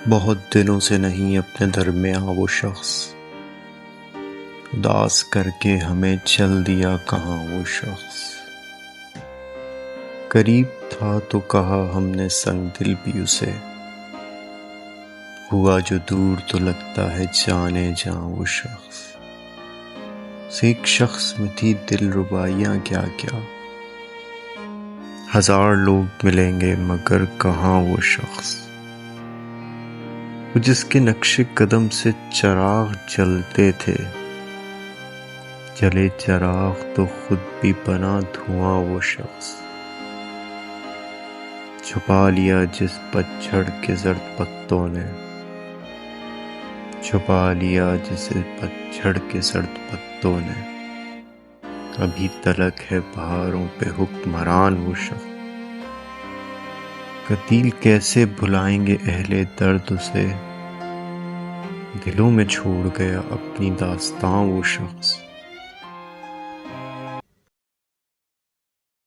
بہت دنوں سے نہیں اپنے درمیاں وہ شخص، اداس کر کے ہمیں چل دیا کہاں وہ شخص۔ قریب تھا تو کہا ہم نے سنگ دل بھی اسے، ہوا جو دور تو لگتا ہے جانے جاں وہ شخص۔ اس ایک شخص میں تھی دل ربائیاں کیا کیا، ہزار لوگ ملیں گے مگر کہاں وہ شخص۔ وہ جس کے نقش قدم سے چراغ جلتے تھے، جلے چراغ تو خود بھی بنا دھواں وہ شخص۔ چھپا لیا جس پتجھڑ کے زرد پتوں نے، چھپا لیا جسے پتجھڑ کے زرد پتوں نے، ابھی تلک ہے بہاروں پہ حکمران وہ شخص۔ قتیل کیسے بھلائیں گے اہل درد اسے، دلوں میں چھوڑ گیا اپنی داستاں وہ شخص۔